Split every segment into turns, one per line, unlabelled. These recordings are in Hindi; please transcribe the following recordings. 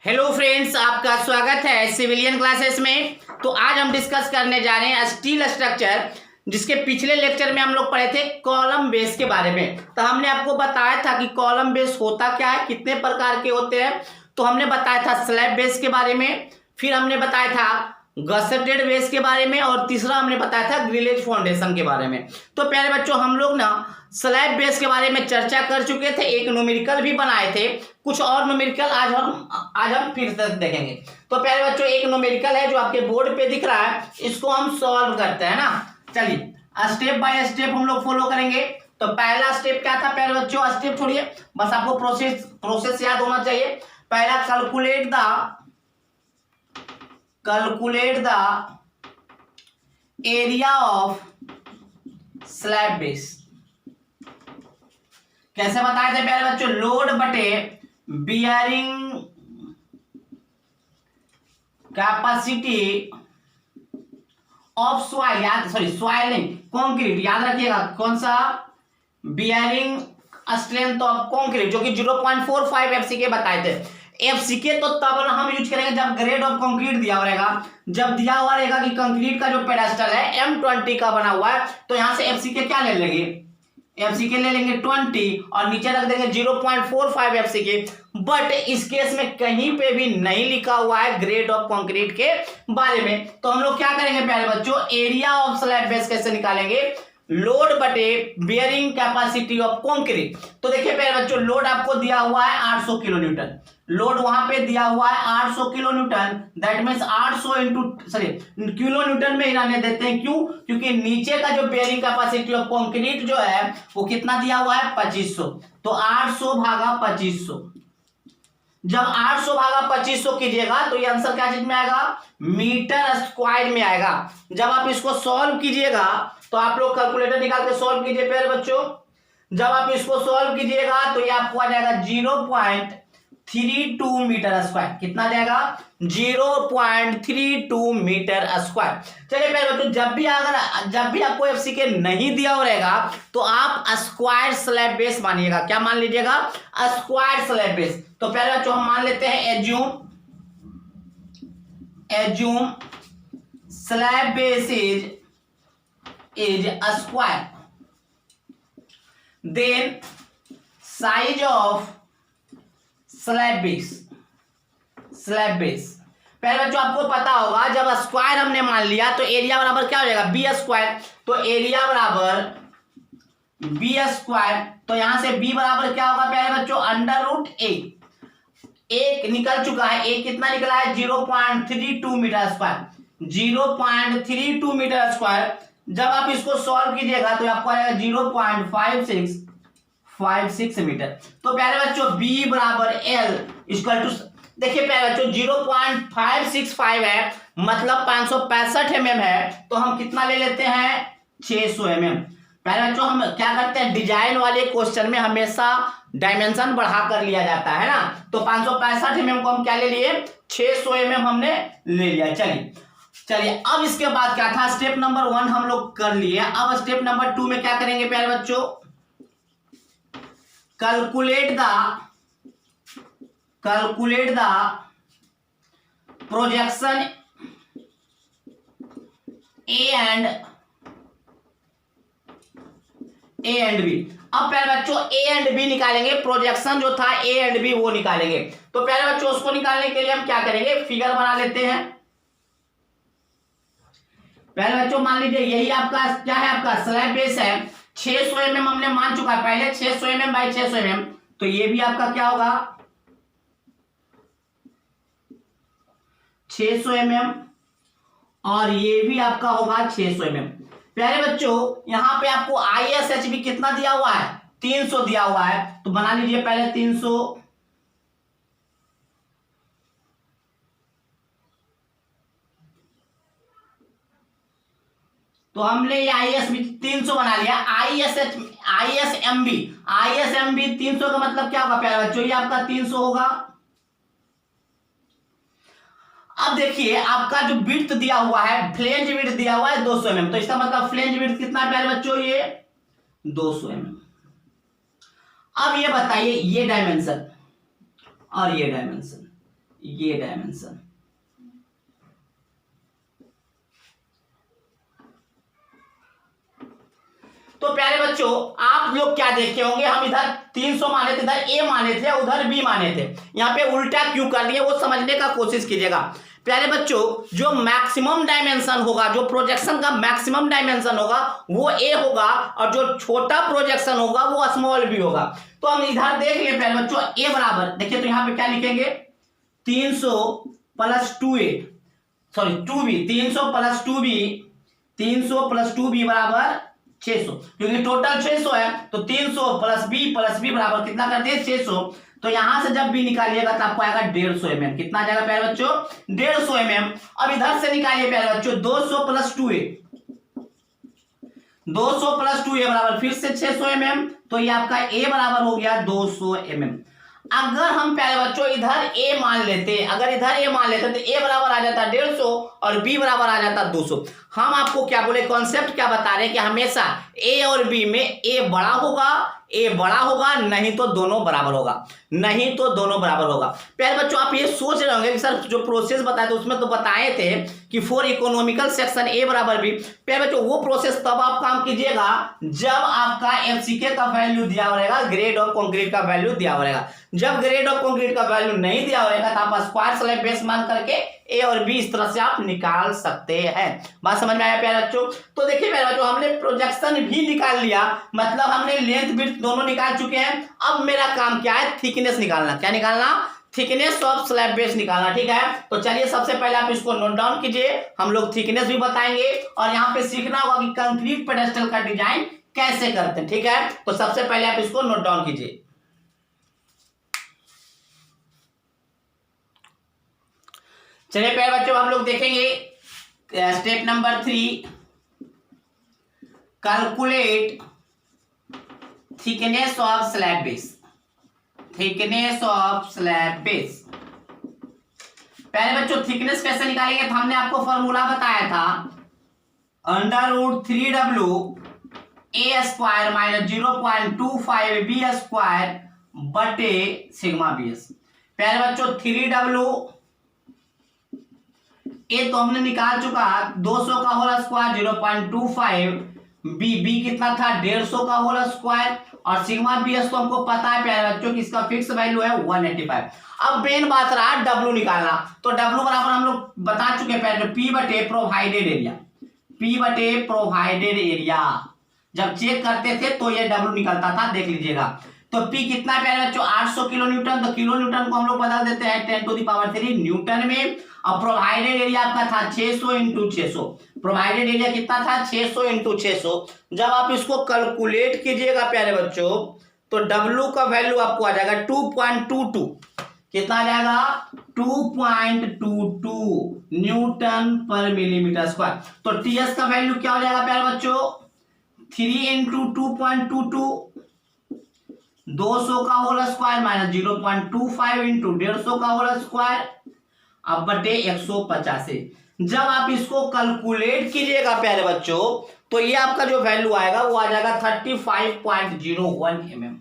हेलो फ्रेंड्स, आपका स्वागत है सिविलियन क्लासेस में। तो आज हम डिस्कस करने जा रहे हैं स्टील स्ट्रक्चर, जिसके पिछले लेक्चर में हम लोग पढ़े थे कॉलम बेस के बारे में। तो हमने आपको बताया था कि कॉलम बेस होता क्या है, कितने प्रकार के होते हैं। तो हमने बताया था स्लैब बेस के बारे में, फिर हमने बताया था गसेटेड बेस के बारे में, और तीसरा हमने बताया था ग्रिलेज फाउंडेशन के बारे में। तो प्यारे बच्चों, हम लोग ना स्लैब बेस के बारे में चर्चा कर चुके थे, एक न्यूमेरिकल भी बनाए थे, कुछ और न्यूमेरिकल आज हम फिर से देखेंगे। तो प्यारे बच्चों, एक न्यूमेरिकल है जो आपके बोर्ड पे दिख रहा है, इसको हम सॉल्व करते हैं ना। चलिए स्टेप बाय स्टेप हम लोग फॉलो करेंगे। तो पहला स्टेप क्या था प्यारे बच्चों, स्टेप छोड़िए, बस आपको प्रोसेस याद होना चाहिए। पहला calculate the area of slab base. कैसे बताए थे प्यारे बच्चों, लोड बटे बियरिंग कैपेसिटी ऑफ सॉइल नहीं, कंक्रीट। याद रखिएगा कौन सा, बियरिंग स्ट्रेंथ ऑफ कंक्रीट, जो कि 0.45 एफसीके बताए थे। एफसीके तो तब हम यूज करेंगे जब ग्रेड ऑफ कंक्रीट दिया हुआ रहेगा, जब दिया हुआ रहेगा कि कंक्रीट का जो पेडेस्टल है M20 का बना हुआ है, तो यहां से एफसीके क्या ले लेंगे, एफसीके ले लेंगे 20 और नीचे रख देंगे 0.45 एफसीके। बट इस केस में कहीं पे भी नहीं लिखा हुआ है ग्रेड ऑफ कंक्रीट के बारे में। तो हम लोग क्या करेंगे प्यारे बच्चों, एरिया ऑफ स्लैब बेस कैसे निकालेंगे, लोड बटे बियरिंग कैपेसिटी ऑफ कंक्रीट। तो देखिए प्यारे बच्चों, लोड आपको दिया हुआ है 800 किलो न्यूटन, लोड वहां पे दिया हुआ है 800 kilo Newton, that means 800 kilo Newton में ही रहने देते हैं। क्यों? क्योंकि नीचे का जो बेयरिंग कैपेसिटी ऑफ कंक्रीट जो है वो कितना दिया हुआ है, 2500। तो 800 भागा 2500, जब 800 भागा 2500 कीजिएगा तो ये आंसर क्या चीज में आएगा, मीटर स्क्वायर में आएगा। जब आप इसको सॉल्व कीजिएगा तो आप लोग कैलकुलेटर निकाल के सॉल्व कीजिए प्यारे बच्चों। जब आप इसको सॉल्व कीजिएगा तो ये आपको आ जाएगा 0.32 मीटर स्क्वायर। कितना जाएगा, 0.32 मीटर स्क्वायर। चलिए प्यारे बच्चों, जब भी आपको एफसीके नहीं दिया हो रहेगा तो आप स्क्वायर स्लैब बेस मानिएगा। क्या मान लीजिएगा, स्क्वायर स्लैब बेस। तो प्यारे बच्चों हम मान लेते हैं assume slab base is a square, then size of slab base। पहले बच्चों आपको पता होगा, जब स्क्वायर हमने मान लिया तो एरिया बराबर क्या हो जाएगा, बी स्क्वायर। तो एरिया बराबर बी स्क्वायर, तो यहां से बी बराबर क्या होगा प्यारे बच्चों, √a। एक निकल चुका है, एक कितना निकला है, 0.32 मीटर स्क्वायर, 0.32 मीटर स्क्वायर। जब आप इसको सॉल्व कीजिएगा तो आपको आएगा 0.56 मीटर। तो प्यारे बच्चों b बराबर l इक्वल टू, देखिए प्यारे बच्चों 0.565 है, मतलब 565 mm है। तो हम कितना ले लेते हैं, 600 mm। प्यारे बच्चों हम क्या करते हैं, डिजाइन वाले क्वेश्चन में हमेशा डायमेंशन बढ़ा कर लिया जाता है ना। तो 565 mm को हम क्या ले लिए, 600 mm हमने ले लिया। चलिए अब इसके बाद क्या था, स्टेप नंबर 1 हम लोग कर लिए। अब स्टेप नंबर 2 में क्या करेंगे प्यारे बच्चों, calculate the projection A and B. अब प्यारे बच्चों ए एंड बी निकालेंगे, प्रोजेक्शन जो था ए एंड बी वो निकालेंगे। तो प्यारे बच्चों उसको निकालने के लिए हम क्या करेंगे, फिगर बना लेते हैं। पहले बच्चों मान लीजिए यही आपका क्या है, आपका स्लैब बेस है, 600 mm हमने मान चुका है पहले, 600 mm बाई 600 mm। तो ये भी आपका क्या होगा, 600 mm, और ये भी आपका होगा 600 mm। प्यारे बच्चों यहां पे आपको ISHB कितना दिया हुआ है, 300 दिया हुआ है। तो बना लीजिए पहले 300, तो हमने ये ISB 300 बना लिया। ISMB 300 का मतलब क्या होगा प्यारे बच्चों, ये आपका 300 होगा। अब देखिए आपका जो विड्थ दिया हुआ है, फ्लेंज विड्थ दिया हुआ है 200 mm। तो इसका मतलब फ्लेंज विड्थ कितना है प्यारे बच्चों, ये 200 mm। अब ये बताइए ये डायमेंशन और ये डायमेंशन, ये डायमेंशन। तो प्यारे बच्चों आप लोग क्या देखे होंगे, हम इधर 300 माने थे, इधर ए माने थे, उधर बी माने थे, यहाँ पे उल्टा क्यों कर दिए वो समझने का कोशिश कीजिएगा। प्यारे बच्चों जो मैक्सिमम डायमेंशन होगा, जो प्रोजेक्शन का मैक्सिमम डायमेंशन होगा वो ए होगा, और जो छोटा प्रोजेक्शन होगा वो स्मॉल बी होगा। तो हम इधर देख ले प्यारे बच्चों, ए बराबर देखिए, तो यहाँ पे क्या लिखेंगे 300 plus 2a sorry 2b, 300 plus 2b, 300 plus 2b बराबर 600, क्योंकि टोटल 600 है, तो 300 प्लस बी बराबर कितना कर दिए 600। तो यहां से जब बी निकालिएगा तो आपको आएगा 150 mm। कितना जाएगा प्यारे बच्चों 150 mm। अब इधर से निकालिए प्यारे बच्चों 200 प्लस 2a, 200 प्लस 2a बराबर फिर से 600 mm। तो ये आपका a बराबर हो गया 200 mm। अगर हम प्यारे बच्चों इधर a मान लेते, अगर इधर a मान लेते तो a बराबर आ जाता 150 और b बराबर आ जाता 200। हम आपको क्या बोले, कॉन्सेप्ट क्या बता रहे हैं कि हमेशा a और b में a बड़ा होगा, नहीं तो दोनों बराबर होगा, नहीं तो दोनों बराबर होगा। प्यारे बच्चों आप ये सोच रहे होंगे कि सर जो प्रोसेस बताए थे उसमें तो बताए थे कि फॉर इकोनॉमिकल सेक्शन a बराबर b। प्यारे बच्चों वो प्रोसेस तब आप काम कीजिएगा जब आपका एफसीके का वैल्यू दिया रहेगा, ग्रेड ऑफ कंक्रीट का वैल्यू दिया रहेगा। जब ग्रेड ऑफ कंक्रीट का वैल्यू नहीं दिया रहेगा तो आप स्क्वायर स्लैब बेस मान करके ए और बी इस तरह से आप निकाल सकते हैं। बात समझ में आया प्यारे बच्चों? तो देखिए प्यारे बच्चों हमने प्रोजेक्शन भी निकाल लिया, मतलब हमने लेंथ विड्थ दोनों निकाल चुके हैं। अब मेरा काम क्या है, थिकनेस निकालना। क्या निकालना? थिकनेस ऑफ स्लैब बेस निकालना। ठीक है, तो चलिए सबसे पहले आप इसको नोट डाउन कीजिए, हम लोग थिकनेस भी बताएंगे और यहाँ पे सीखना होगा कि कंक्रीट पेडेस्टल का डिजाइन कैसे करते हैं। ठीक है, तो सबसे पहले आप इसको नोट डाउन कीजिए। चलिए प्यारे बच्चों हम लोग देखेंगे step number 3, calculate thickness of slab base. Thickness of slab base प्यारे बच्चों थिकनेस कैसे निकालेंगे, तो हमने आपको फॉर्मूला बताया था √3w a square minus 0.25 b square बटे सिग्मा bs। प्यारे बच्चों 3w ए तो हमने निकाल चुका, 200 का होल स्क्वायर 0.25, बी कितना था 150 का होल स्क्वायर, और सिग्मा बीएस तो हमको पता है प्यारे बच्चों कि इसका फिक्स वैल्यू है 185। अब मेन बात रहा डब्ल्यू निकालना, तो डब्ल्यू बराबर हम लोग बता चुके हैं प्यारे, पी बटे प्रोवाइडेड एरिया, पी बटे प्रोवाइडेड एरिया। जब चेक करते थे तो ये डब्ल्यू निकलता था, देख लीजिएगा। तो पी कितना है प्यारे बच्चों 800 किलो न्यूटन, तो किलो न्यूटन को हम लोग बदल देते हैं 10⁻³ न्यूटन में। अब प्रोवाइडेड एरिया आपका था 600 × 600, प्रोवाइडेड एरिया कितना था 600 × 600। जब आप इसको कैलकुलेट कीजिएगा प्यारे बच्चों तो W का वैल्यू आपको आ जाएगा 2.22। कितना आ जाएगा 2.22 न्यूटन पर मिलीमीटर स्क्वायर। तो टीएस का वैल्यू क्या हो जाएगा प्यारे बच्चों 3 × 2.22, 200 का होल स्क्वायर माइनस 0.25 × 150 का होल स्क्वायर अब बटे 185। जब आप इसको कैलकुलेट कीजिएगा प्यारे बच्चों तो ये आपका जो वैल्यू आएगा वो आ जाएगा 35.01 mm।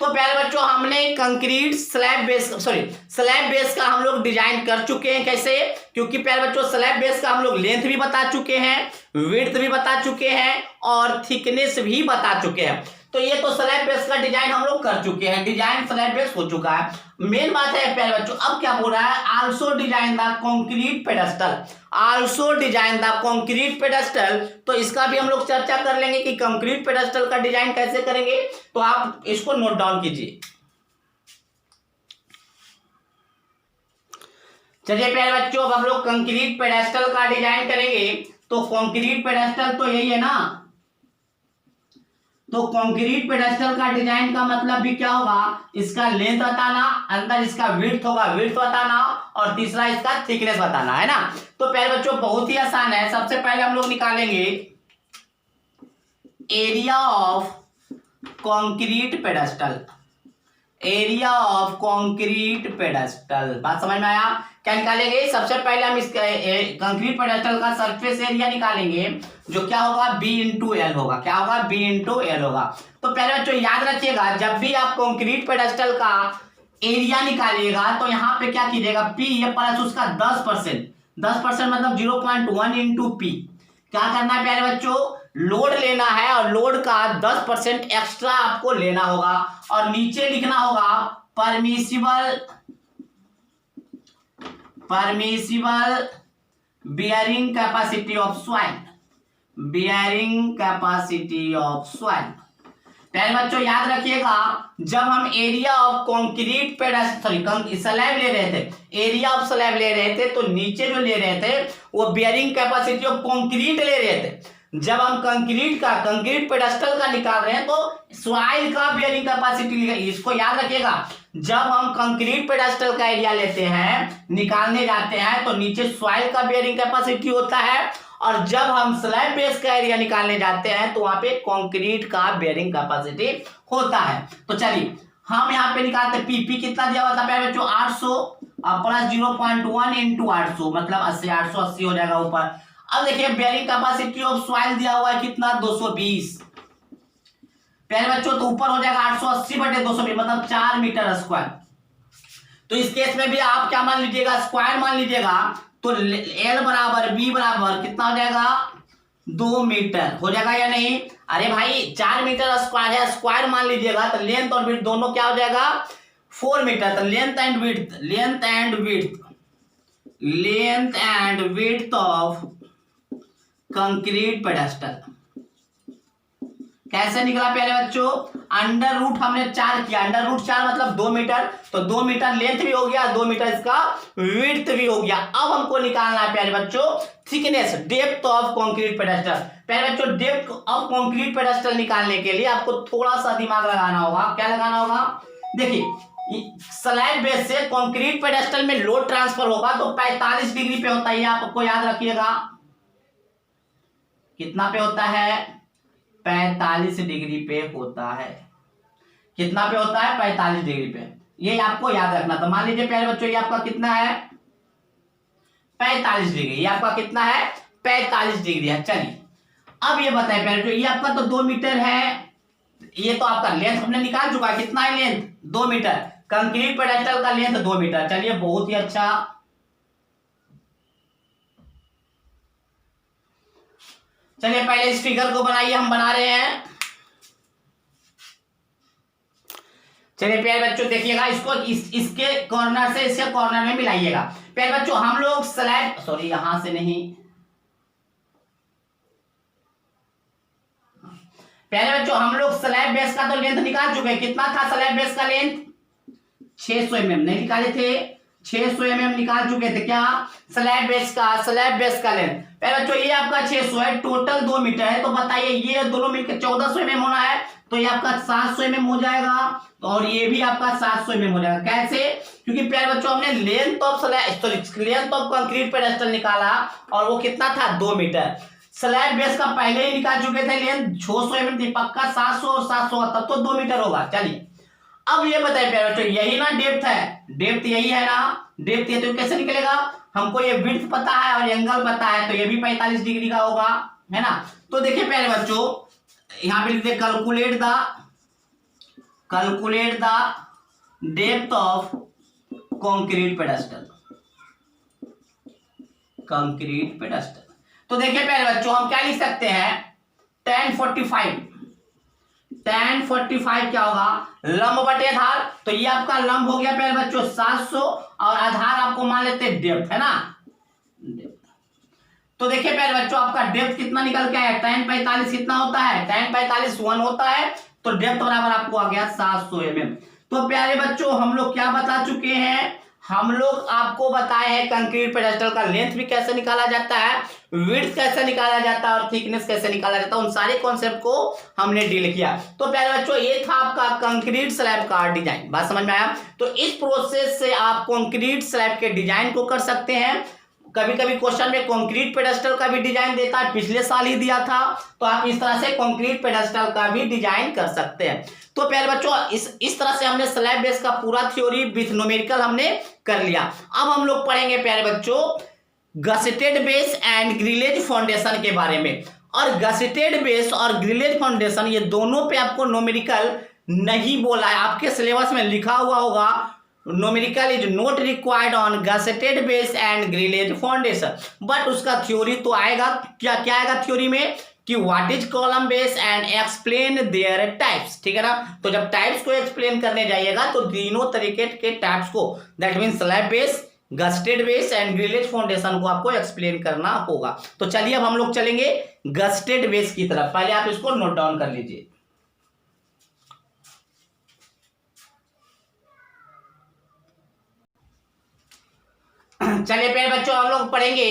तो प्यारे बच्चों हमने कंक्रीट स्लैब बेस का हम लोग डिजाइन कर चुके हैं। कैसे? क्योंकि प्यारे बच्चों स्लैब बेस का हम लोग लेंथ भी बता चुके हैं, विड्थ भी बता चुके हैं और थिकनेस भी बता चुके हैं। तो ये तो स्लैब बेस का डिजाइन हम लोग कर चुके हैं, डिजाइन स्लैब बेस हो चुका है। मेन बात है प्यारे बच्चों अब क्या बोल रहा है, also design the concrete pedestal, also design the concrete pedestal. तो इसका भी हम लोग चर्चा कर लेंगे कि कंक्रीट पेडेस्टल का डिजाइन कैसे करेंगे। तो आप इसको नोट डाउन कीजिए। चलिए प्यारे बच्चों अब हम लोग कंक्रीट पेडेस्टल का डिजाइन करेंगे। तो कंक्रीट पेडेस्टल तो यही है ना, तो कंक्रीट पेडेस्टल का डिजाइन का मतलब भी क्या होगा, इसका लेंथ बताना, अंदर इसका विड्थ होगा विड्थ बताना, और तीसरा इसका थिकनेस बताना है ना। तो प्यारे बच्चों बहुत ही आसान है। सबसे पहले हम लोग निकालेंगे area of concrete pedestal, area of concrete pedestal. बात समझ में आया? क्या निकालेंगे? सबसे पहले हम इस कंक्रीट पेडेस्टल का सरफेस एरिया निकालेंगे, जो क्या होगा, बी इंटू एल होगा। क्या होगा? बी इंटू एल होगा। तो पहले बच्चों याद रखिएगा, जब भी आप कंक्रीट पेडेस्टल का एरिया निकालिएगा तो यहाँ पे क्या कीजिएगा, पी प्लस उसका 10%। 10% मतलब 0.1 इंटू पी। क्या करना है प्यारे बच्चों, लोड लेना है और लोड का 10% एक्स्ट्रा आपको लेना होगा और नीचे लिखना होगा permissible bearing capacity of soil. Bearing capacity of soil. प्यारे बच्चों याद रखिएगा, जब हम area of concrete pedestal slab ले रहे थे, एरिया ऑफ स्लैब ले रहे थे, तो नीचे जो ले रहे थे वो बियरिंग कैपेसिटी ऑफ कंक्रीट ले रहे थे। जब हम कंक्रीट पेडेस्टल का निकाल रहे हैं तो सॉइल का बियरिंग कैपेसिटी, इसको याद रखिएगा। जब हम कंक्रीट पेडेस्टल का एरिया लेते हैं, निकालने जाते हैं, तो नीचे सॉइल का बियरिंग कैपेसिटी होता है और जब हम स्लैब बेस का एरिया निकालने जाते हैं तो वहां पे कंक्रीट का बेयरिंग कैपेसिटी होता है। तो चलिए हम यहाँ पे निकालते हैं। पी कितना दिया हुआ था प्यारे बच्चों, 800 प्लस 0.1 इंटू 800 मतलब 80। 880 हो जाएगा ऊपर। अब देखिए बेयरिंग कैपेसिटी ऑफ सॉइल दिया हुआ है कितना, 220 प्यारे बच्चों। तो ऊपर हो जाएगा 880/220 मतलब 4 मीटर स्क्वायर। तो इस केस में भी आप क्या मान लीजिएगा, स्क्वायर मान लीजिएगा। तो एल बराबर बी बराबर कितना हो जाएगा, 2 मीटर हो जाएगा या नहीं? अरे भाई 4 मीटर स्क्वायर है, स्क्वायर मान लीजिएगा। तो लेंथ और विड्थ दोनों क्या हो जाएगा, 4 मीटर। तो length and width of concrete pedestal कैसे निकला प्यारे बच्चों, अंडर रूट हमने 4 किया। अंडर रूट 4 मतलब 2 मीटर। तो 2 मीटर लेंथ भी हो गया, 2 मीटर इसका विड्थ भी हो गया। अब हमको निकालना है प्यारे बच्चों thickness, depth of concrete pedestal. प्यारे बच्चों डेप्थ ऑफ कंक्रीट पेडेस्टल निकालने के लिए आपको थोड़ा सा दिमाग लगाना होगा। क्या लगाना होगा, देखिए स्लैब बेस से कंक्रीट पेडेस्टल में लोड ट्रांसफर होगा तो 45 डिग्री पे होता है। आपको याद रखिएगा कितना पे होता है, 45 डिग्री पे होता है। कितना पे होता है, 45 डिग्री पे। ये आपको याद रखना। तो मान लीजिए प्यारे बच्चों ये आपका कितना है, 45 डिग्री। ये आपका कितना है, 45 डिग्री है। चलिए अब ये बताएं प्यारे बच्चों, ये आपका तो 2 मीटर है। ये तो आपका लेंथ हमने निकाल चुका है। कितना है लेंथ, 2 मीटर। कंक्रीट पेडेस्टल का लेंथ 2 मीटर। चलिए बहुत ही अच्छा। चलिए पहले इस फिगर को बनाइए, हम बना रहे हैं। चलिए प्यारे बच्चों देखिएगा, इसको इसके कॉर्नर से इसके कॉर्नर में मिलाइएगा। प्यारे बच्चों हम लोग स्लैब, सॉरी यहां से नहीं, प्यारे बच्चों हम लोग स्लैब बेस का तो लेंथ निकाल चुके हैं। कितना था स्लैब बेस का लेंथ, 600 mm नहीं निकाले थे, 600 mm निकाल चुके थे। क्या, स्लैब बेस का लेंथ। प्यारे बच्चों ये आपका 600 है, टोटल 2 मीटर है। तो बताइए ये दोनों मिलकर 1400 mm होना है, तो ये आपका 700 mm हो जाएगा और ये भी आपका 700 mm हो जाएगा। कैसे, क्योंकि प्यारे बच्चों हमने लेंथ ऑफ कंक्रीट पेडेस्टल निकाला और वो कितना था, 2 मीटर। स्लैब बेस का पहले ही निकाल चुके थे, लेंथ 600 mm थी, पक्का 700 और 700 तब तो 2 मीटर होगा। चलिए अब ये बताइए प्यारे बच्चों, यही ना डेप्थ है, डेप्थ यही है ना, डेप्थ ये तो कैसे निकलेगा, हमको ये विड्थ पता है और एंगल पता है, तो ये भी 45 डिग्री का होगा, है ना। तो देखिए प्यारे बच्चों यहां पे लिख दे calculate the depth of concrete pedestal. तो देखिए प्यारे बच्चों हम क्या लिख सकते हैं, tan 45 क्या होगा, लंब बटे आधार। तो ये आपका लंब हो गया प्यारे बच्चों 700 और आधार आपको मान लेते हैं डेप्थ, है ना। तो देखिए प्यारे बच्चों आपका डेप्थ कितना निकल के आया, tan 45 कितना होता है, tan 45 1 होता है। तो डेप्थ बराबर आपको आ गया 700 mm। तो प्यारे बच्चों हम लोग क्या बता चुके हैं, हम लोग आपको बताए हैं कंक्रीट पेडेस्टल का लेंथ भी कैसे निकाला जाता है, विड्थ कैसे निकाला जाता है और थिकनेस कैसे निकाला जाता है। उन सारे कॉन्सेप्ट को हमने डील किया। तो प्यारे बच्चों ये था आपका कंक्रीट स्लैब का डिजाइन। बात समझ में आया। तो इस प्रोसेस से आप कंक्रीट स्लैब के डिजाइन को कर सकते हैं, कभी कभी क्वेश्चन में कंक्रीट पेडेस्टल का भी डिजाइन देता है, पिछले साल ही दिया था, तो आप इस तरह से कंक्रीट पेडेस्टल का भी डिजाइन कर सकते हैं। तो प्यारे बच्चों इस तरह से हमने स्लैब बेस का पूरा थ्योरी विथ न्यूमेरिकल हमने कर लिया। अब हम लोग पढ़ेंगे प्यारे बच्चों गसेटेड बेस एंड ग्रिलेज फाउंडेशन के बारे में। और गसेटेड बेस और ग्रिलेज फाउंडेशन ये दोनों पे आपको न्यूमेरिकल नहीं बोला है, आपके सिलेबस में लिखा हुआ होगा numerical is not required on gusseted base and grillage foundation, but उसका थ्योरी तो आएगा। क्या क्या आएगा थ्योरी में कि what is column base and explain their types, ठीक है ना। तो जब टाइप्स को एक्सप्लेन करने जाइएगा तो तीनों तरीके के टाइप्स को, that mean slab base, gazetted base and grillage foundation को आपको एक्सप्लेन करना होगा। तो चलिए अब हम लोग चलेंगे गस्टेड बेस की तरफ। पहले आप इसको नोट डाउन कर लीजिए। चलिए प्यारे बच्चों हम लोग पढ़ेंगे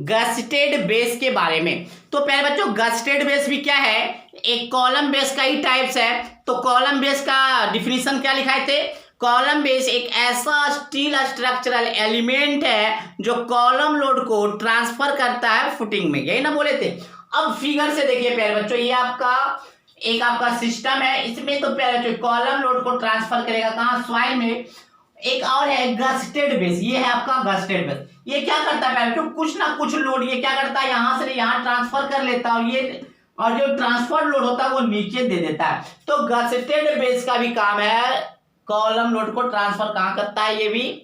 गस्टेड बेस के बारे में। तो प्यारे बच्चों गस्टेड बेस भी क्या है, एक कॉलम बेस का ही टाइप्स है। तो कॉलम बेस का डिफिनीशन क्या लिखाए थे, कॉलम बेस एक ऐसा स्टील स्ट्रक्चरल एलिमेंट है जो कॉलम लोड को ट्रांसफर करता है फुटिंग में, यही ना बोले थे। अब फिगर से देखिए प्यारे बच्चों, ये आपका सिस्टम है, इसमें तो प्यारे बच्चों कॉलम लोड को ट्रांसफर करेगा कहाँ, सॉइल में। एक और है गस्टेड बेस, ये है आपका गस्टेड बेस। ये क्या करता है प्यारे बच्चों, कुछ ना कुछ लोड ये क्या करता है यहां से यहां ट्रांसफर कर लेता है, और जो ट्रांसफर लोड होता है वो नीचे दे देता है। तो गस्टेड बेस का भी काम है, कॉलम लोड को ट्रांसफर कहां करता है, ये भी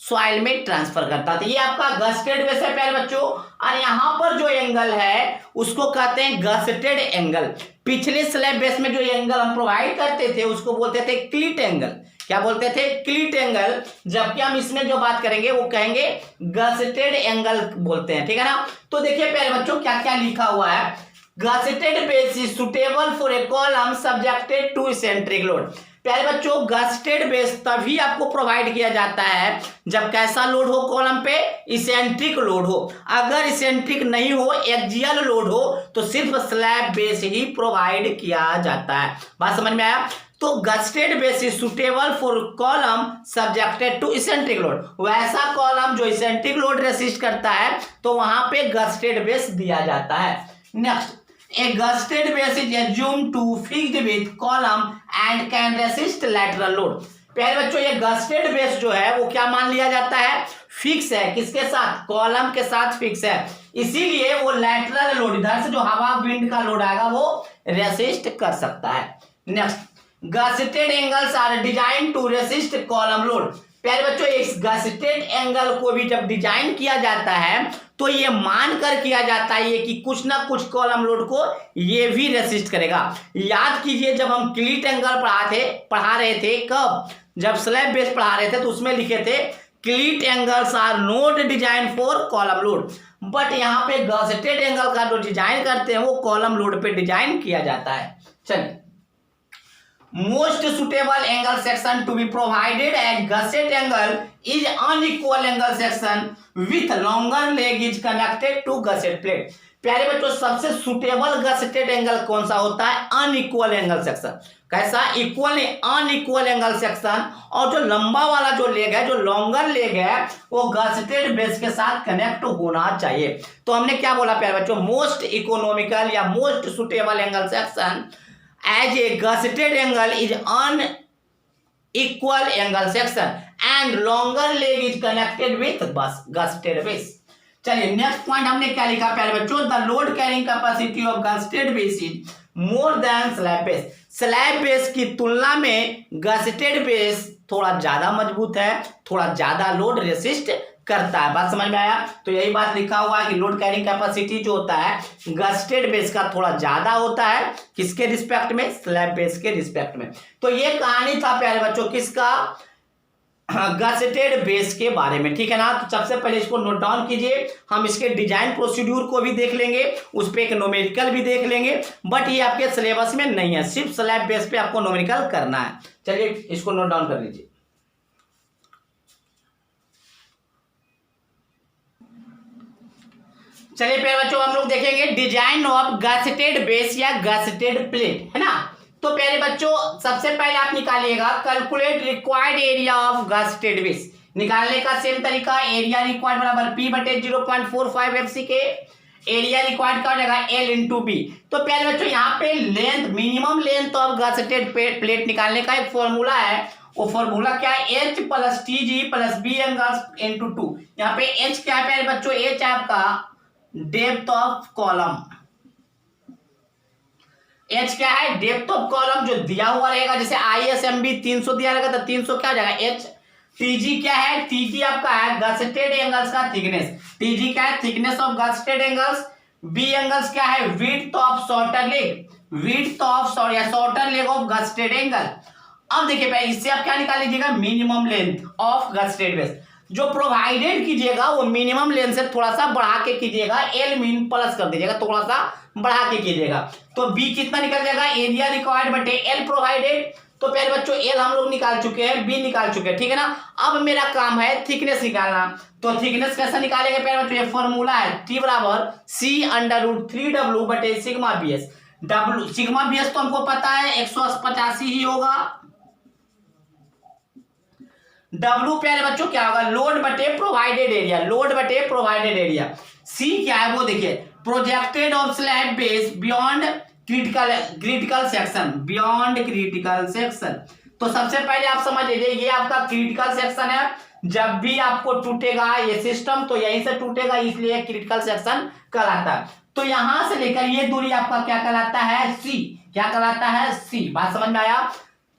सॉइल में ट्रांसफर करता है। ये आपका गस्टेड बेस है प्यारे बच्चों। और यहां पर जो एंगल है उसको कहते हैं गस्टेड एंगल। पिछले स्लैब बेस में जो एंगल हम प्रोवाइड करते थे उसको बोलते थे क्लीट एंगल। क्या बोलते थे, क्लीट एंगल। जबकि हम इसमें जो बात करेंगे वो कहेंगे गस्टेड एंगल बोलते हैं, ठीक है ना। तो देखिए प्यारे बच्चों क्या क्या लिखा हुआ है, gusseted base is suitable for a column subjected to eccentric load. प्यारे बच्चों गस्टेड बेस तभी आपको प्रोवाइड किया जाता है जब कैसा लोड हो कॉलम पे, इसेंट्रिक लोड हो। अगर इसेंट्रिक नहीं हो, एक्सियल लोड हो, तो सिर्फ स्लैब बेस ही प्रोवाइड किया जाता है। बात समझ में आया। तो gusseted base is suitable for column subjected to eccentric load. वैसा कॉलम जो इसेंट्रिक लोड रेसिस्ट करता है तो वहां पे गस्टेड बेस दिया जाता है। Next, a gusted base is assumed to fixed with column and can resist lateral load। प्यारे बच्चों ये गस्टेड बेस जो है वो क्या मान लिया जाता है, फिक्स है, किसके साथ, कॉलम के साथ फिक्स है, इसीलिए वो लैटरल लोड, इधर से जो हवा विंड का लोड आएगा वो रेसिस्ट कर सकता है। Next, gusseted angles are design to resist column load. प्यारे बच्चों इस गस्टेड एंगल को भी जब डिजाइन किया जाता है तो ये मानकर किया जाता है कि कुछ ना कुछ कॉलम लोड को ये भी रेसिस्ट करेगा। याद कीजिए जब हम क्लीट एंगल पढ़ा रहे थे कब, जब स्लैब बेस पढ़ा रहे थे तो उसमें लिखे थे cleat angles are not design for column load, but यहाँ पे गस्टेड एंगल का जो डिजाइन करते हैं वो कॉलम लोड पे डिजाइन किया जाता है। चलिए, most suitable angle section to be provided as gusset angle is unequal angle section with longer leg is connected to gusset plate। प्यारे बच्चों सबसे सुटेबल गस्टेड एंगल कौन सा होता है, अनइक्वल एंगल सेक्शन। कैसा, इक्वल नहीं, अनइक्वल एंगल सेक्शन। और जो लंबा वाला जो लेग है, जो लॉन्गर लेग है, वो गस्टेड बेस के साथ कनेक्ट होना चाहिए। तो हमने क्या बोला प्यारे बच्चों, मोस्ट इकोनॉमिकल या most suitable angle section as a gusseted angle is unequal angle section and longer leg is connected with gusseted base। चलिए नेक्स्ट पॉइंट हमने क्या लिखा प्यारे बच्चों, the load carrying capacity of gusseted base is more than slab base. Slab base की तुलना में गस्टेड बेस थोड़ा ज्यादा मजबूत है, थोड़ा ज्यादा लोड रेसिस्ट करता है। बात समझ में आया। तो यही बात लिखा हुआ है कि लोड कैरिंग कैपेसिटी जो होता है गस्टेड बेस का थोड़ा ज्यादा होता है, किसके रिस्पेक्ट में, स्लैब बेस के रिस्पेक्ट में। तो ये कहानी था प्यारे बच्चों किसका, गस्टेड बेस के बारे में, ठीक है ना। तो सबसे पहले इसको नोट डाउन कीजिए, हम इसके डिजाइन प्रोसीड्यूर को भी देख लेंगे, उस पर एक न्यूमेरिकल भी देख लेंगे, बट ये आपके सिलेबस में नहीं है, सिर्फ स्लैब बेस पे आपको न्यूमेरिकल करना है। चलिए इसको नोट डाउन कर लीजिए। चलिए प्यारे बच्चों हम लोग देखेंगे डिजाइन ऑफ गस्टेड बेस या गस्टेड प्लेट, है ना। तो प्यारे बच्चों सबसे पहले आप निकालिएगा calculate required area of gusseted base. निकालने का सेम तरीका, एरिया रिक्वायर्ड बराबर P बटे 0.45 FC के, एरिया रिक्वायर्ड का हो जाएगा L इंटू बी। तो प्यारे बच्चों यहाँ पे length, minimum length of gusseted plate निकालने का एक फॉर्मूला है, वो फॉर्मूला क्या है, H plus T G plus B angles into 2। यहाँ पे H क्या है प्यारे बच्चों, H है आपका डेप्थ ऑफ कॉलम, H क्या है, डेप्थ ऑफ कॉलम जो दिया हुआ रहेगा, जैसे ISMB 300 दिया रहेगा तो 300 क्या हो जाएगा H। TG क्या है, TG आपका है गसेटेड एंगल्स का थिकनेस, TG क्या है, thickness of gusseted angles. B angles क्या है, width of shorter leg, width of shorter leg of gusseted angle. अब देखिए पहले इससे आप क्या निकाल लीजिएगा, minimum length of gusseted base, जो प्रोवाइडेड कीजिएगा वो मिनिमम लेंथ से थोड़ा सा बढ़ा के कीजिएगा, एल मीन प्लस कर दीजिएगा, थोड़ा सा बढ़ा के कीजिएगा। तो बी कितना निकल जाएगा, एरिया रिक्वायर्ड बटे एल प्रोवाइडेड। तो प्यारे बच्चों एल हम लोग निकाल चुके हैं, बी निकाल चुके हैं, ठीक है ना। अब मेरा काम है थिकनेस निकालना। तो थिकनेस कैसा निकालेंगे प्यारे बच्चों, ये फॉर्मूला है टी बराबर सी अंडर रूट 3w बटे sigma B S. W sigma B S तो हमको पता है 185 ही होगा। W प्यारे बच्चों क्या होगा, लोड बटे प्रोवाइडेड एरिया, लोड बटे प्रोवाइडेड एरिया। C क्या है वो देखिए, projected of slab base beyond critical section, beyond critical section. तो सबसे पहले आप समझ लीजिए ये आपका क्रिटिकल सेक्शन है, जब भी आपको टूटेगा ये सिस्टम तो यहीं से टूटेगा, इसलिए क्रिटिकल सेक्शन कहलाता है। तो यहां से लेकर ये दूरी आपका क्या कहलाता है, C। क्या कहलाता है, C। बात समझ में आया।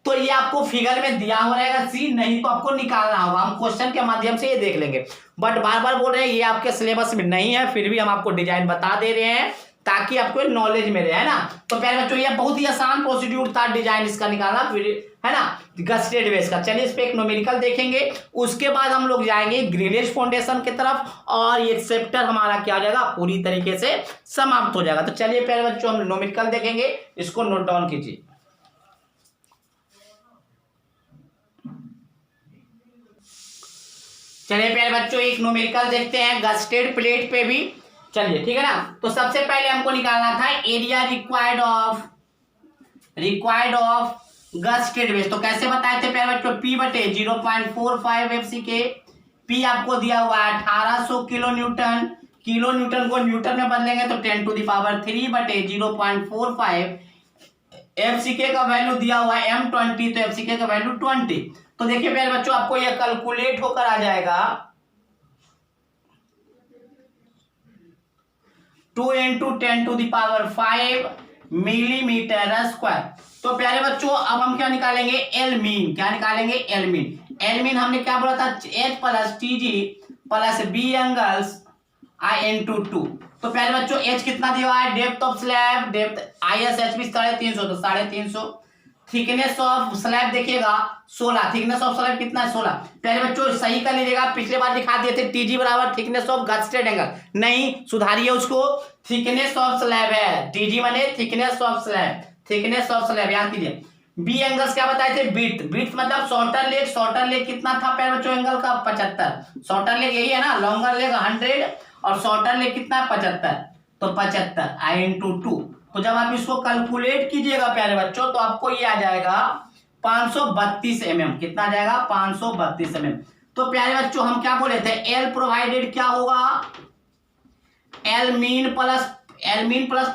तो ये आपको फिगर में दिया हो रहेगा C, नहीं तो आपको निकालना होगा, हम क्वेश्चन के माध्यम से ये देख लेंगे। बट बार बार बोल रहे हैं ये आपके सिलेबस में नहीं है, फिर भी हम आपको डिजाइन बता दे रहे हैं ताकि आपको नॉलेज में रहे, है ना। तो प्यारे बच्चों ये बहुत ही आसान प्रोसीड्यूर था डिजाइन इसका निकालना, फिर है ना, गसेटेड बेस का। चलिए इस पे एक न्यूमेरिकल देखेंगे, उसके बाद हम लोग जाएंगे ग्रीनिश फाउंडेशन की तरफ, और ये चैप्टर हमारा क्या हो जाएगा, पूरी तरीके से समाप्त हो जाएगा। तो चलिए प्यारे बच्चों हम न्यूमेरिकल देखेंगे, इसको नोट डाउन कीजिए। चलिए प्यारे बच्चों एक न्यूमेरिकल देखते हैं गसेटेड प्लेट पे भी, चलिए ठीक है ना। तो सबसे पहले हमको निकालना था area required of gusseted base. तो कैसे बताए थे प्यारे बच्चों, P बटे 0.45 FC के, P आपको दिया हुआ है 1800 किलो न्यूटन, किलो न्यूटन को न्यूटन में बदलेंगे तो 10⁻³ बटे 0.45, FCK का वैल्यू दिया हुआ है M20, तो FCK का वैल्यू 20। तो देखिए प्यारे बच्चों आपको यह कैलकुलेट होकर आ जाएगा 2 × 10⁵ मिलीमीटर स्क्वायर। तो प्यारे बच्चों अब हम क्या निकालेंगे, एल मीन। क्या निकालेंगे, एल मीन। एल मीन हमने क्या बोला था, H plus T G plus B angles I into 2। तो प्यारे बच्चों H कितना दिया है, depth of slab, depth ISHB 350, तो 350। थिकनेस ऑफ स्लैब देखिएगा 16, थिकनेस ऑफ स्लैब कितना है 16। प्यारे बच्चों सही कर लीजिएगा, पिछले बार दिखा दिए थे TG बराबर थिकनेस ऑफ गसेटेड एंगल, नहीं सुधारिए उसको, थिकनेस ऑफ स्लैब है, TG माने thickness of slab, thickness of slab याद कीजिए। बी एंगल्स क्या बताए थे, विड्थ, विड्थ मतलब शॉर्टर लेग, शॉर्टर लेग कितना था प्यारे बच्चों एंगल का 75, शॉर्टर लेग यही है ना, लॉन्गर लेग 100 और शॉर्टर लेग कितना 75, तो 75 I इंटू 2। तो जब आप इसको कैलकुलेट कीजिएगा प्यारे बच्चों तो आपको ये आ जाएगा 532 mm। कितना आ जाएगा, 532 mm। तो प्यारे बच्चों हम क्या बोले थे, एल प्रोवाइडेड क्या होगा, एल मीन प्लस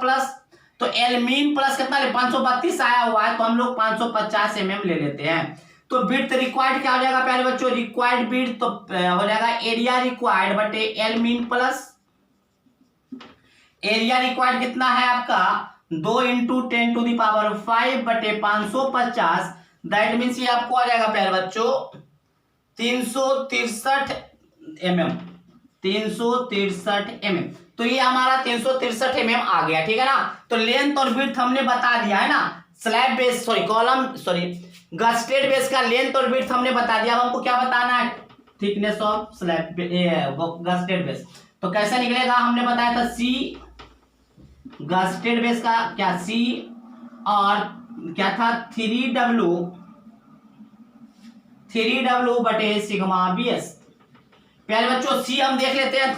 प्लस, तो एल मीन प्लस कितना ले 532 आया हुआ है, तो हम लोग 550 mm ले लेते हैं। तो विड्थ रिक्वायर्ड क्या हो जाएगा प्यारे बच्चों, रिक्वायर्ड विड्थ तो हो जाएगा एरिया रिक्वायर्ड बटे L mean plus, area required कितना है आपका 2 × 10⁵ बटे 550, दैट मीन्स ये आपको आ जाएगा प्यारे बच्चों 363 mm, 363 mm। तो ये हमारा 363 mm आ गया, ठीक है ना। तो लेंथ और विड्थ हमने बता दिया है ना, स्लैब बेस गसेटेड बेस का लेंथ और विड्थ हमने बता दिया। अब हमको क्या बताना है, थिकनेस ऑफ स्लैब गसेटेड बेस। तो कैसे निकलेगा, हमने बताया था C गसेटेड बेस का क्या C और क्या था 3W बटे सिग्मा BS। प्यारे बच्चों C हम देख लेते हैं,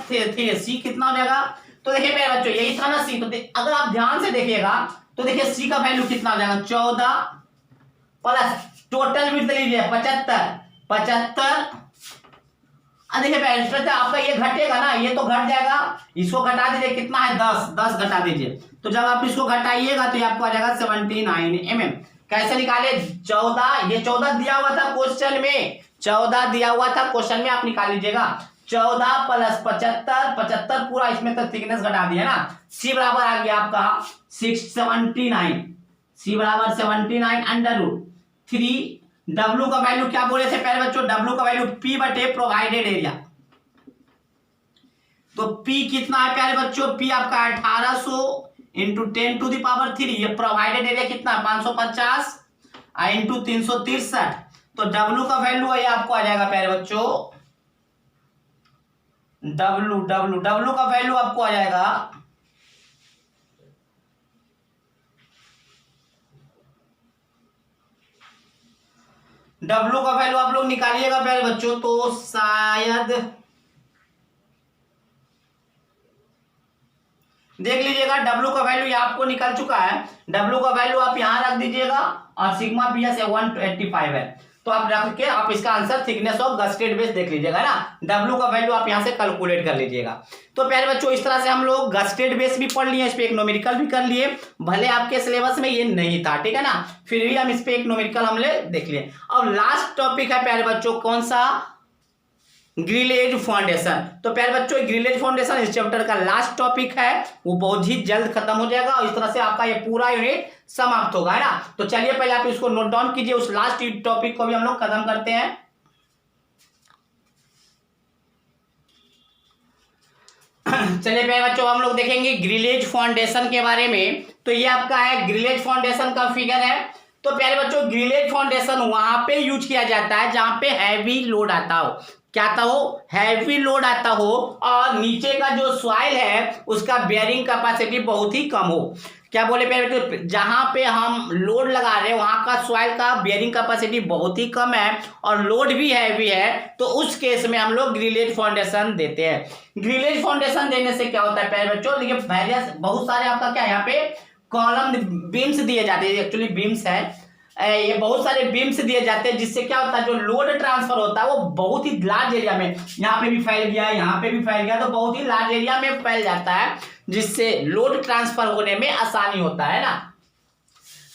C कितना हो जाएगा। तो देखिए प्यारे बच्चों यही था ना C, तो अगर आप ध्यान से देखिएगा तो देखिए C का वैल्यू कितना हो जाएगा 14 प्लस टोटल विड्थ लीजिए 75 देखिए प्यारे बच्चों आपका ये घटेगा ना, ये तो घट जाएगा, इसको घटा दीजिए, कितना है 10, 10 घटा दीजिए, तो जब आप इसको घटाइएगा तो ये आपको आ जाएगा 79 mm। कैसे निकाले? 14, ये 14 दिया हुआ था क्वेश्चन में, 14 दिया हुआ था क्वेश्चन में, आप निकाल लीजिएगा। 14 प्लस 75, 75 पूरा इसमें तो थिकनेस घटा दिया ना, सी बराबर आ गया आपका 679, सी बराबर 79 अंडर रूट 3। डब्ल्यू का वैल्यू क्या बोले थे पहले बच्चों? डब्ल्यू का वैल्यू पी बटे प्रोवाइडेड एरिया। तो पी कितना है प्यारे बच्चों? पी आपका 1800 इंटू 10⁻3। ये प्रोवाइडेड एरिया कितना है? 550 इंटू 363। तो डब्ल्यू का वैल्यू है आपको आ जाएगा प्यारे बच्चों, डब्ल्यू का वैल्यू आपको आ जाएगा डब्ल्यू का वैल्यू आप लोग निकालिएगा प्यारे बच्चों, तो शायद देख लीजिएगा डब्ल्यू का वैल्यू आपको निकल चुका है। डब्ल्यू का वैल्यू आप यहां रख दीजिएगा और सिग्मा बी एस 185 है, तो आप रख के आप इसका answer thickness of gusseted base देख लीजिएगा ना, डब्ल्यू का वैल्यू आप यहां से कैलकुलेट कर लीजिएगा। तो प्यारे बच्चों इस तरह से हम लोग गस्टेड बेस भी पढ़ लिए, इस पे एक न्यूमेरिकल भी कर लिए, भले आपके सिलेबस में ये नहीं था, ठीक है ना, फिर भी हम इस पे एक न्यूमेरिकल हमने देख लिए। अब लास्ट टॉपिक है प्यारे बच्चों कौन सा? Grillage foundation. तो प्यारे बच्चों ग्रिलेज फाउंडेशन इस चैप्टर का लास्ट टॉपिक है, वो बहुत ही जल्द खत्म हो जाएगा और इस तरह से आपका ये पूरा यूनिट समाप्त होगा, है ना। तो चलिए पहले आप इसको नोट डाउन कीजिए, उस लास्ट टॉपिक को भी हम लोग खत्म करते हैं। चलिए प्यारे बच्चों हम लोग देखेंगे ग्रिलेज फाउंडेशन के बारे में। तो ये आपका है ग्रिलेज फाउंडेशन का फिगर है। तो प्यारे बच्चों ग्रिलेज फाउंडेशन वहां पे यूज किया जाता है जहां पे हैवी लोड आता हो, क्या आता हो? हैवी लोड आता हो, और नीचे का जो सॉइल है उसका बेयरिंग कैपेसिटी बहुत ही कम हो। क्या बोले प्यारे बच्चों? जहां पे हम लोड लगा रहे हैं वहां का सॉइल का बेयरिंग कैपेसिटी बहुत ही कम है और लोड भी हैवी है, तो उस केस में हम लोग ग्रिलेज फाउंडेशन देते हैं। ग्रिलेज फाउंडेशन देने से क्या होता है प्यारे बच्चों? देखिए बहुत सारे आपका क्या यहाँ पे कॉलम बीम्स दिए जाते हैं, एक्चुअली बीम्स है, ये बहुत सारे बीम्स दिए जाते हैं, जिससे क्या होता है जो लोड ट्रांसफर होता है वो बहुत ही लार्ज एरिया में, यहाँ पे भी फैल गया, यहाँ पे भी फैल गया, तो बहुत ही लार्ज एरिया में फैल जाता है, जिससे लोड ट्रांसफर होने में आसानी होता है ना।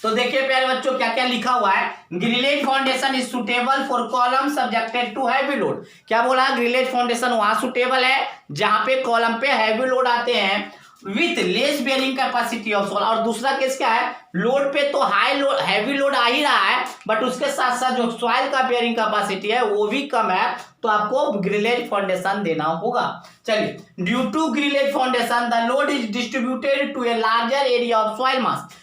तो देखिए प्यारे बच्चों क्या क्या लिखा हुआ है, grillage foundation is suitable for column subjected to heavy load. क्या बोला? ग्रिलेज फाउंडेशन वहां सुटेबल है जहां पे कॉलम पे हैवी लोड आते हैं with less bearing capacity of soil. और दूसरा केस क्या है? लोड पे तो हाई लोड हैवी लोड आ ही रहा है, बट उसके साथ साथ जो सॉइल का बेयरिंग कैपेसिटी है वो भी कम है, तो आपको ग्रिलेज फाउंडेशन देना होगा। चलिए, due to grillage foundation the load is distributed to a larger area of soil mass.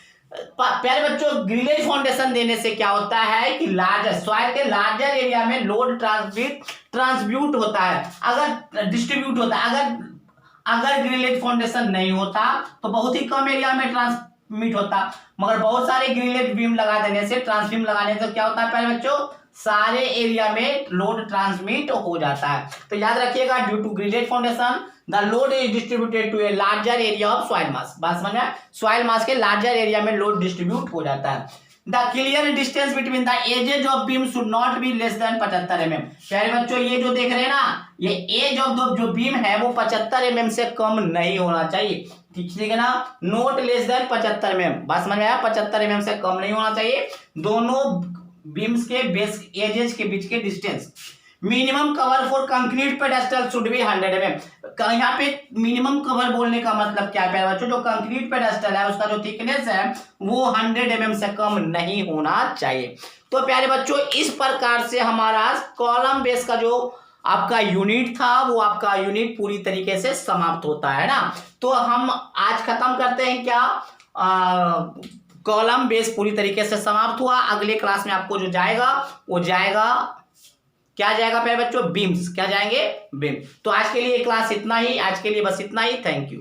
प्यारे बच्चों ग्रिलेज फाउंडेशन देने से क्या होता है कि लार्जर सॉइल के लार्जर एरिया में लोड ट्रांसब्यूट होता है, अगर डिस्ट्रीब्यूट होता है। अगर ग्रिलेज फाउंडेशन नहीं होता तो बहुत ही कम एरिया में ट्रांसमिट होता, मगर बहुत सारे ग्रिलेज बीम लगा देने से, ट्रांसबीम लगाने से क्या होता है प्यारे बच्चों? सारे एरिया में लोड ट्रांसमिट हो जाता है। तो याद रखिएगा, due to grillage foundation the load is distributed to a larger area of soil mass. बात समझ में? सॉइल मास के लार्जर एरिया में लोड डिस्ट्रीब्यूट हो जाता है। The clear distance between the edges of beam should not be less than 75 mm। प्यारे बच्चों ये जो देख रहे हैं ना, ये एज ऑफ जो बीम है वो 75 mm से कम नहीं होना चाहिए, ठीक है ना, नोट लेस देन 75 mm। बात समझ में आया? 75 mm से कम नहीं होना चाहिए दोनों बीम्स के बेस एजेस के बीच के distance. Minimum cover for concrete pedestal should be 100 mm। यहाँ पे मिनिमम कवर बोलने का मतलब क्या है प्यारे बच्चों? जो कंक्रीट पेडेस्टल है उसका जो थिकनेस है वो 100 mm से कम नहीं होना चाहिए। तो प्यारे बच्चों इस प्रकार से हमारा कॉलम बेस का जो आपका यूनिट था वो आपका यूनिट पूरी तरीके से समाप्त होता है ना। तो हम आज खत्म करते हैं क्या, कॉलम बेस पूरी तरीके से समाप्त हुआ। अगले क्लास में आपको जो जाएगा वो जाएगा, क्या जाएगा प्यारे बच्चों? बीम्स। क्या जाएंगे? बीम। तो आज के लिए क्लास इतना ही, आज के लिए बस इतना ही। Thank you.